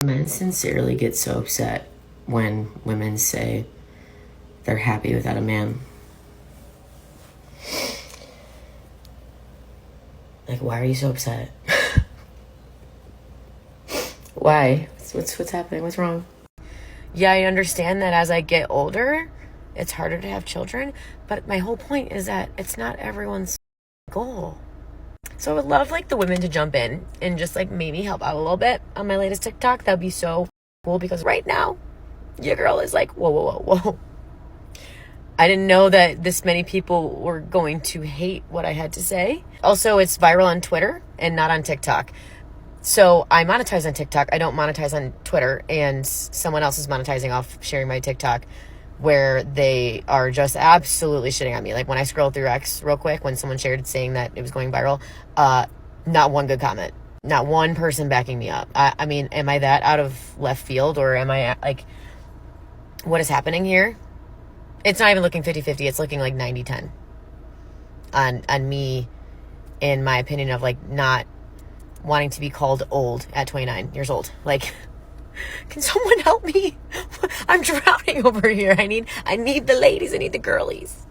Men sincerely get so upset when women say they're happy without a man. Like, why are you so upset? Why? What's happening? What's wrong? Yeah, I understand that as I get older, it's harder to have children, but my whole point is that it's not everyone's goal. So I would love, like, the women to jump in and just, like, maybe help out a little bit on my latest TikTok. That would be so cool, because right now, your girl is like, whoa, whoa, whoa, whoa. I didn't know that this many people were going to hate what I had to say. Also, it's viral on Twitter and not on TikTok. So I monetize on TikTok. I don't monetize on Twitter, and someone else is monetizing off sharing my TikTok, where they are just absolutely shitting on me. Like, when I scroll through X real quick, when someone shared saying that it was going viral, not one good comment. Not one person backing me up. I mean, am I that out of left field, or am I, like, what is happening here? It's not even looking 50-50. It's looking like 90-10 on me, in my opinion, of, like, not wanting to be called old at 29 years old. Like, can someone help me? I'm drowning over here. I need the ladies. I need the girlies.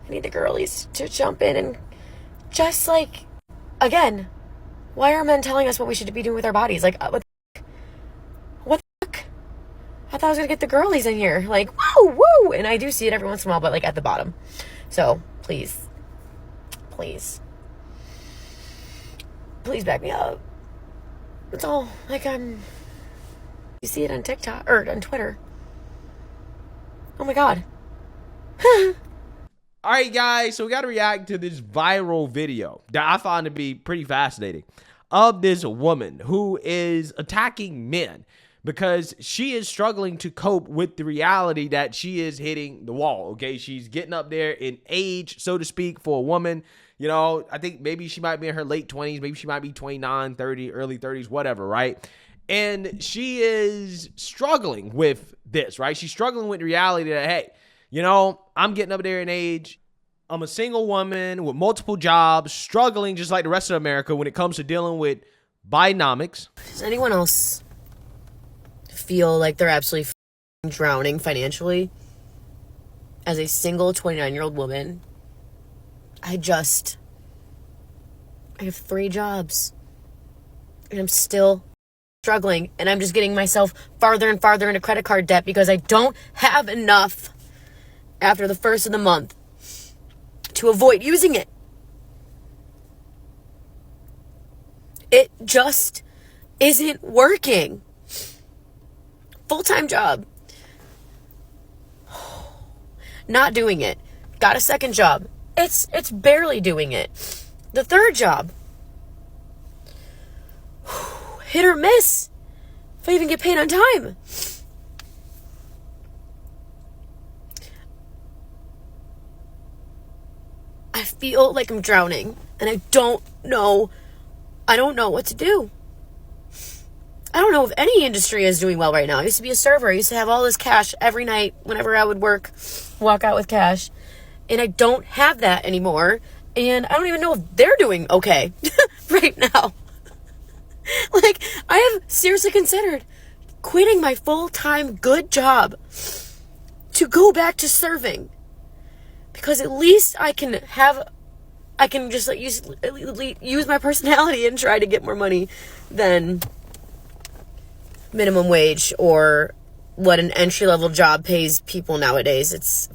I need the girlies to jump in and just, like, again, why are men telling us what we should be doing with our bodies? Like, what the fuck? I thought I was going to get the girlies in here. Like, woo, woo. And I do see it every once in a while, but, like, at the bottom. So, please back me up. It's all, like, you see it on TikTok, or on Twitter. Oh my God. All right, guys, so we got to react to this viral video that I found to be pretty fascinating, of this woman who is attacking men because she is struggling to cope with the reality that she is hitting the wall, okay? She's getting up there in age, so to speak, for a woman. You know, I think maybe she might be in her late 20s, maybe she might be 29, 30, early 30s, whatever, right? And she is struggling with this, right? She's struggling with the reality that, hey, you know, I'm getting up there in age. I'm a single woman with multiple jobs, struggling just like the rest of America when it comes to dealing with Bidenomics. Does anyone else feel like they're absolutely drowning financially? As a single 29-year-old woman, I have 3 jobs, and I'm still struggling, and I'm just getting myself farther and farther into credit card debt because I don't have enough after the first of the month to avoid using it. It just isn't working. Full-time job. Not doing it. Got a second job. It's barely doing it. The third job. Hit or miss. If I even get paid on time. I feel like I'm drowning, and I don't know what to do. I don't know if any industry is doing well right now. I used to be a server. I used to have all this cash every night whenever I would walk out with cash. And I don't have that anymore. And I don't even know if they're doing okay right now. Like, I have seriously considered quitting my full-time good job to go back to serving. Because at least I can just, like, use my personality and try to get more money than minimum wage or what an entry-level job pays people nowadays. It's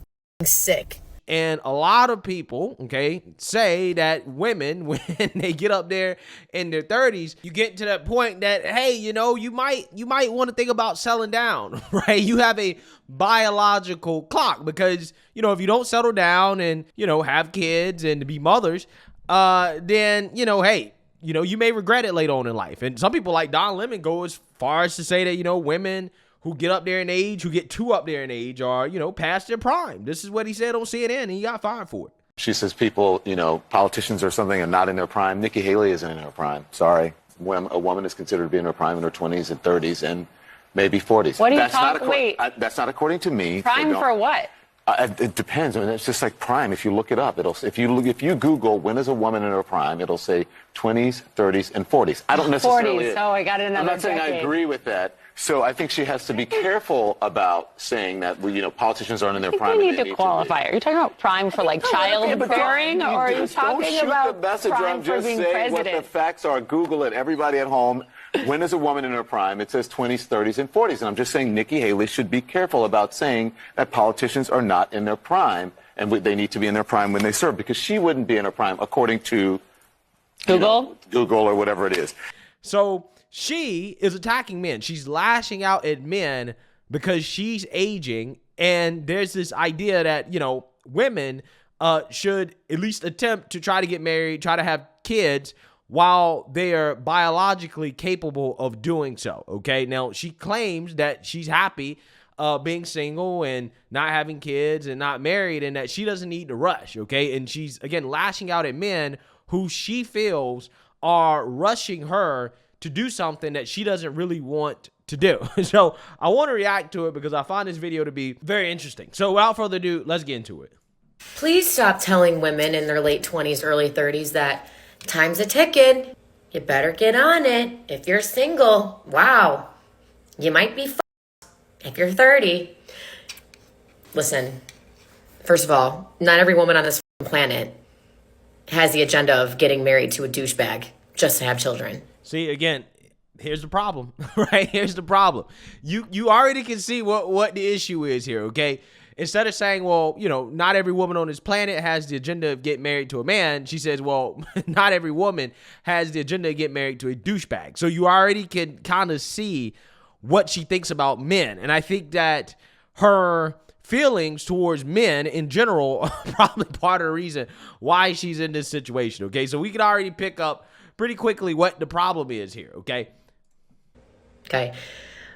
sick. And a lot of people, okay, say that women, when they get up there in their 30s, you get to that point that, hey, you know, you might want to think about settling down, right? You have a biological clock because, you know, if you don't settle down and, you know, have kids and to be mothers, then, you know, hey, you know, you may regret it later on in life. And some people like Don Lemon go as far as to say that, you know, women who get up there in age, who get too up there in age, are, you know, past their prime. This is what he said on CNN, and he got fired for it. She says people, you know, politicians or something are not in their prime. Nikki Haley isn't in her prime. Sorry. When a woman is considered to be in her prime in her 20s and 30s and maybe 40s. What are you talking? Wait. That's not according to me. Prime for what? It depends. I mean, it's just like prime. If you look it up, if you Google when is a woman in her prime, it'll say 20s, 30s, and 40s. I don't necessarily. 40s. Oh, I got it. I'm not saying I agree with that, So I think she has to be careful about saying that, well, you know, politicians aren't in their prime. You need to qualify. Are you talking about prime for like childbearing, or are you talking about prime for being president? What the facts are. Google it. Everybody at home. When is a woman in her prime? It says 20s, 30s, and 40s. And I'm just saying Nikki Haley should be careful about saying that politicians are not in their prime, and they need to be in their prime when they serve, because she wouldn't be in her prime according to Google, Google or whatever it is. So she is attacking men. She's lashing out at men because she's aging. And there's this idea that, you know, women should at least attempt to try to get married, try to have kids while they are biologically capable of doing so. Okay. Now, she claims that she's happy being single and not having kids and not married, and that she doesn't need to rush. Okay. And she's, again, lashing out at men who she feels are rushing her to do something that she doesn't really want to do. So I want to react to it because I find this video to be very interesting. So without further ado, let's get into it. Please stop telling women in their late 20s, early 30s that time's a ticking. You better get on it. If you're single, wow, you might be if you're 30. Listen, first of all, not every woman on this planet has the agenda of getting married to a douchebag just to have children. See, again, here's the problem, right? Here's the problem. You already can see what the issue is here, okay? Instead of saying, well, you know, not every woman on this planet has the agenda of getting married to a man, she says, well, not every woman has the agenda to get married to a douchebag. So you already can kind of see what she thinks about men. And I think that her feelings towards men in general are probably part of the reason why she's in this situation, okay? So we can already pick up pretty quickly what the problem is here, okay? Okay.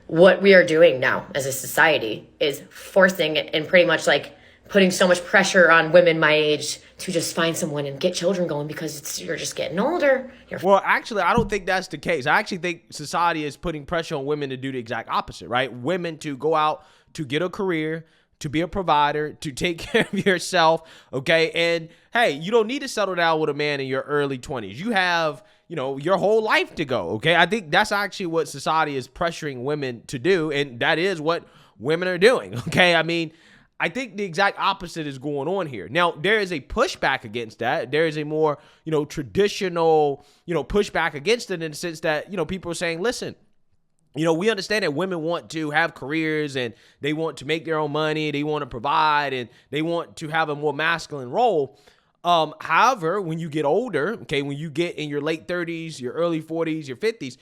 What we are doing now as a society is forcing and pretty much like putting so much pressure on women my age to just find someone and get children going because you're just getting older. Well, actually, I don't think that's the case. I actually think society is putting pressure on women to do the exact opposite, right? Women to go out, to get a career, to be a provider, to take care of yourself, okay? And hey, you don't need to settle down with a man in your early 20s. You have, you know, your whole life to go, okay? I think that's actually what society is pressuring women to do, and that is what women are doing, okay? I mean, I think the exact opposite is going on here. Now, there is a pushback against that. There is a more, you know, traditional, you know, pushback against it in the sense that, you know, people are saying, listen, you know, we understand that women want to have careers and they want to make their own money. They want to provide and they want to have a more masculine role. However, when you get older, okay, when you get in your late 30s, your early 40s, your 50s,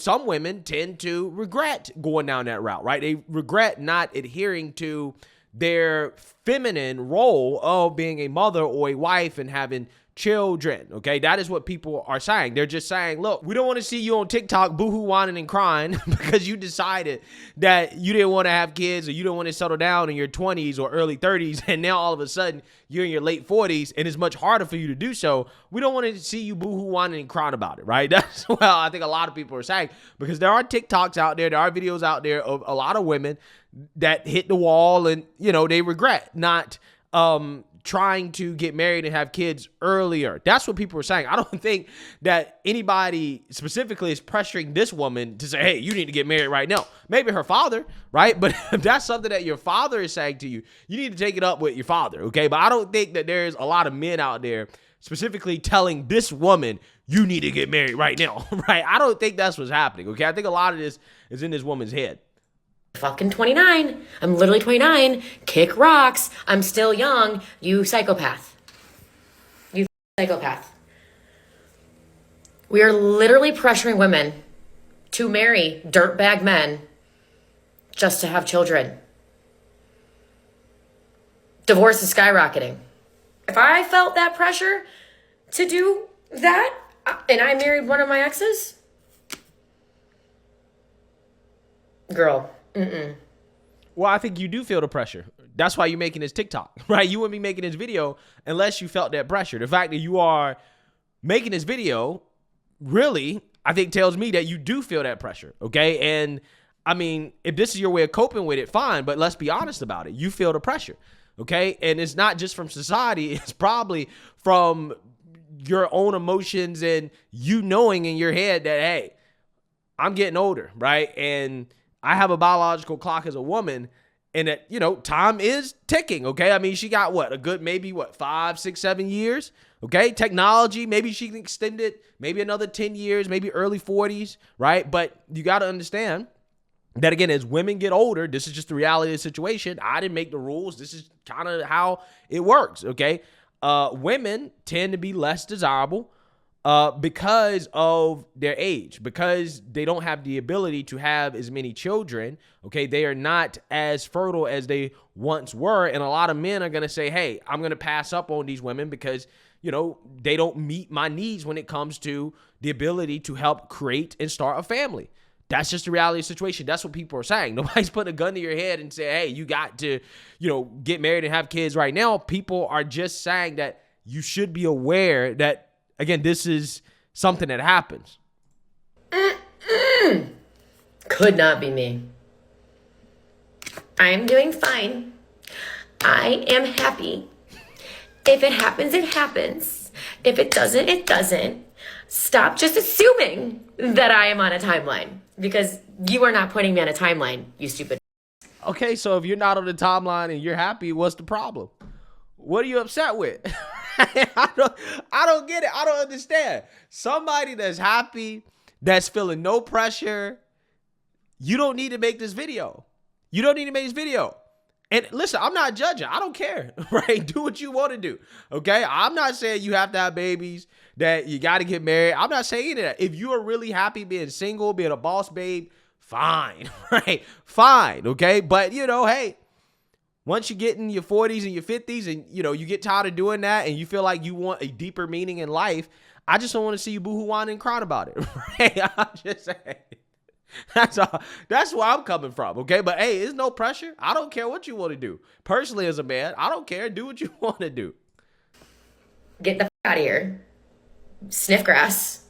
some women tend to regret going down that route, right? They regret not adhering to their feminine role of being a mother or a wife and having children, okay? That is what people are saying. They're just saying, look, we don't want to see you on TikTok boohoo whining and crying because you decided that you didn't want to have kids or you don't want to settle down in your 20s or early 30s, and now all of a sudden you're in your late 40s and it's much harder for you to do so. We don't want to see you boohoo whining and crying about it, right? That's what I think a lot of people are saying, because there are TikToks out there are videos out there of a lot of women that hit the wall and, you know, they regret not trying to get married and have kids earlier. That's what people are saying. I don't think that anybody specifically is pressuring this woman to say, hey, you need to get married right now. Maybe her father, right? But if that's something that your father is saying to you, you need to take it up with your father, okay? But I don't think that there's a lot of men out there specifically telling this woman, you need to get married right now, right? I don't think that's what's happening, okay? I think a lot of this is in this woman's head. Fucking 29. I'm literally 29. Kick rocks. I'm still young. You psychopath. You psychopath. We are literally pressuring women to marry dirtbag men just to have children. Divorce is skyrocketing. If I felt that pressure to do that and I married one of my exes, girl, well, I think you do feel the pressure. That's why you're making this TikTok, right? You wouldn't be making this video unless you felt that pressure. The fact that you are making this video really, I think, tells me that you do feel that pressure, okay? And I mean, if this is your way of coping with it, fine, but let's be honest about it. You feel the pressure, okay? And it's not just from society. It's probably from your own emotions and you knowing in your head that, hey, I'm getting older, right? And I have a biological clock as a woman, and that, you know, time is ticking, okay? I mean, she got what, a good maybe 5, 6, 7 years, okay? Technology, maybe she can extend it, maybe another 10 years, maybe early 40s, right? But you got to understand that, again, as women get older, this is just the reality of the situation. I didn't make the rules. This is kind of how it works, okay? Women tend to be less desirable because of their age, because they don't have the ability to have as many children, okay? They are not as fertile as they once were, and a lot of men are going to say, hey, I'm going to pass up on these women because, you know, they don't meet my needs when it comes to the ability to help create and start a family. That's just the reality of the situation. That's what people are saying. Nobody's putting a gun to your head and say, hey, you got to, you know, get married and have kids right now. People are just saying that you should be aware that, again, this is something that happens. Could not be me. I am doing fine. I am happy. If it happens, it happens. If it doesn't, it doesn't. Stop just assuming that I am on a timeline, because you are not putting me on a timeline, you stupid. Okay, so if you're not on the timeline and you're happy, what's the problem? What are you upset with? I don't get it. I don't understand. Somebody that's happy, that's feeling no pressure, you don't need to make this video. You don't need to make this video. And listen, I'm not judging. I don't care, right? Do what you want to do, okay? I'm not saying you have to have babies, that you got to get married. I'm not saying that. If you are really happy being single, being a boss babe, fine, right? Fine, okay? But, you know, hey, once you get in your 40s and your 50s and, you know, you get tired of doing that and you feel like you want a deeper meaning in life, I just don't want to see you boohoo whining and crying about it, right? I'm just saying. That's where I'm coming from, okay? But hey, there's no pressure. I don't care what you want to do. Personally, as a man, I don't care. Do what you want to do. Get the out of here. Sniff grass.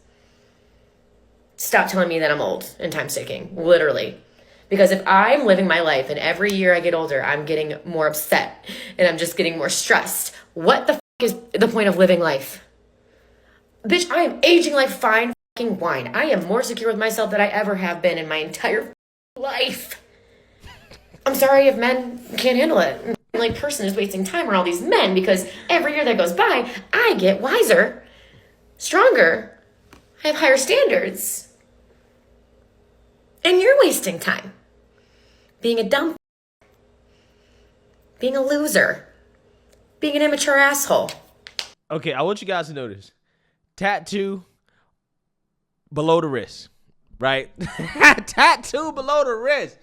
Stop telling me that I'm old and time's ticking, literally. Because if I'm living my life and every year I get older, I'm getting more upset and I'm just getting more stressed, what the is the point of living life? Bitch, I am aging like fine wine. I am more secure with myself than I ever have been in my entire life. I'm sorry if men can't handle it. Like, person is wasting time on all these men, because every year that goes by, I get wiser, stronger, I have higher standards. And you're wasting time being a dumb, being a loser, being an immature asshole. Okay, I want you guys to notice. Tattoo below the wrist, right? Tattoo below the wrist.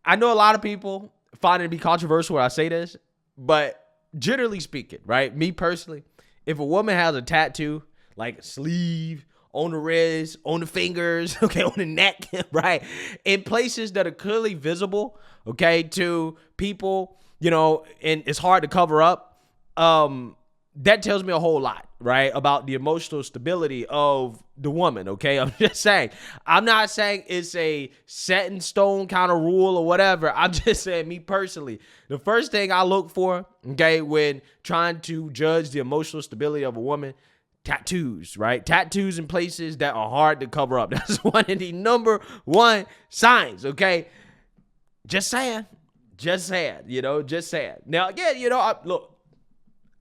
I know a lot of people find it to be controversial when I say this, but generally speaking, right? Me personally, if a woman has a tattoo, like a sleeve, on the wrist, on the fingers, okay, on the neck, right? In places that are clearly visible, okay, to people, you know, and it's hard to cover up, that tells me a whole lot, right, about the emotional stability of the woman, okay? I'm just saying. I'm not saying it's a set in stone kind of rule or whatever. I'm just saying, me personally, the first thing I look for, okay, when trying to judge the emotional stability of a woman, tattoos, right? Tattoos in places that are hard to cover up. That's one of the number one signs, okay? Just saying. Just saying, you know, just saying. Now, again, you know, look,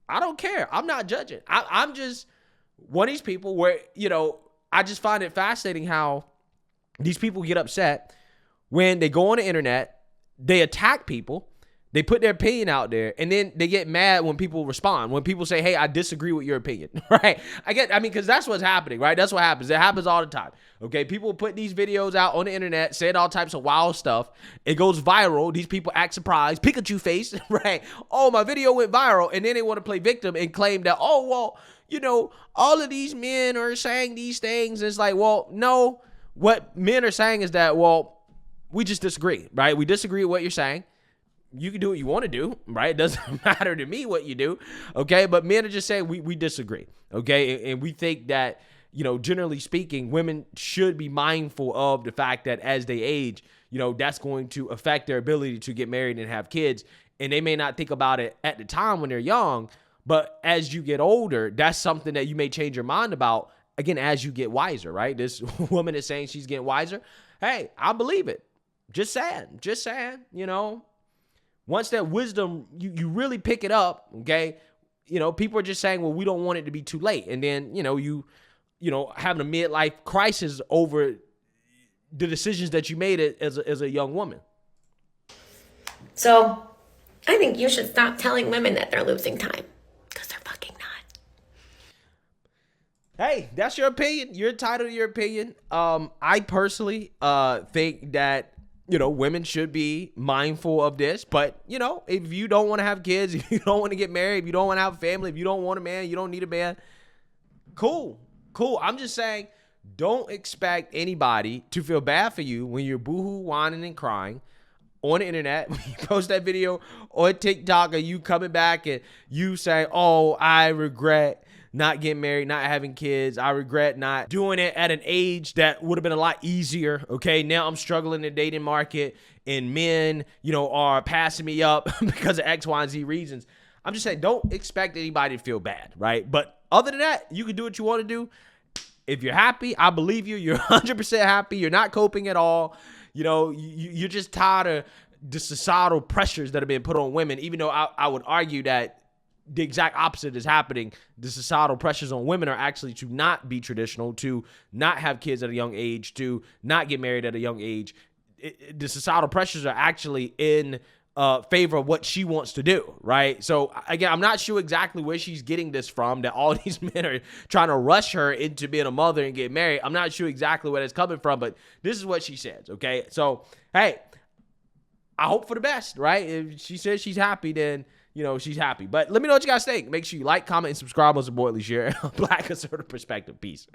I don't care. I'm not judging. I'm just one of these people where, you know, I just find it fascinating how these people get upset when they go on the internet, they attack people, they put their opinion out there, and then they get mad when people respond, when people say, hey, I disagree with your opinion, right? I mean, because that's what's happening, right? That's what happens. It happens all the time, okay? People put these videos out on the internet, saying all types of wild stuff. It goes viral. These people act surprised. Pikachu face, right? Oh, my video went viral, and then they want to play victim and claim that, oh, well, you know, all of these men are saying these things. It's like, well, no. What men are saying is that, well, we just disagree, right? We disagree with what you're saying. You can do what you want to do, right? It doesn't matter to me what you do, okay? But men are just saying we disagree, okay? And we think that, you know, generally speaking, women should be mindful of the fact that as they age, you know, that's going to affect their ability to get married and have kids. And they may not think about it at the time when they're young, but as you get older, that's something that you may change your mind about again, as you get wiser, right? This woman is saying she's getting wiser. Hey, I believe it. Just saying, you know, once that wisdom, you really pick it up, okay? You know, people are just saying, well, we don't want it to be too late. And then, you know, having a midlife crisis over the decisions that you made as a young woman. So I think you should stop telling women that they're losing time, because they're fucking not. Hey, that's your opinion. You're entitled to your opinion. I personally think that, you know, women should be mindful of this. But, you know, if you don't want to have kids, if you don't want to get married, if you don't want to have a family, if you don't want a man, you don't need a man, cool. I'm just saying, don't expect anybody to feel bad for you when you're boohoo, whining, and crying on the internet. When you post that video on TikTok, or you coming back and you say, oh, I regret not getting married, not having kids. I regret not doing it at an age that would have been a lot easier. Okay, now I'm struggling in the dating market, and men, you know, are passing me up because of X, Y, and Z reasons. I'm just saying, don't expect anybody to feel bad, right? But other than that, you can do what you want to do. If you're happy, I believe you. You're 100% happy. You're not coping at all. You know, you're just tired of the societal pressures that have been put on women, even though I would argue that the exact opposite is happening. The societal pressures on women are actually to not be traditional, to not have kids at a young age, to not get married at a young age. The societal pressures are actually in favor of what she wants to do, right? So again, I'm not sure exactly where she's getting this from, that all these men are trying to rush her into being a mother and get married. I'm not sure exactly where that's coming from, but this is what she says, okay? So, hey, I hope for the best, right? If she says she's happy, then, you know, she's happy. But let me know what you guys think. Make sure you like, comment, and subscribe. Most importantly, share. Black conservative perspective. Peace.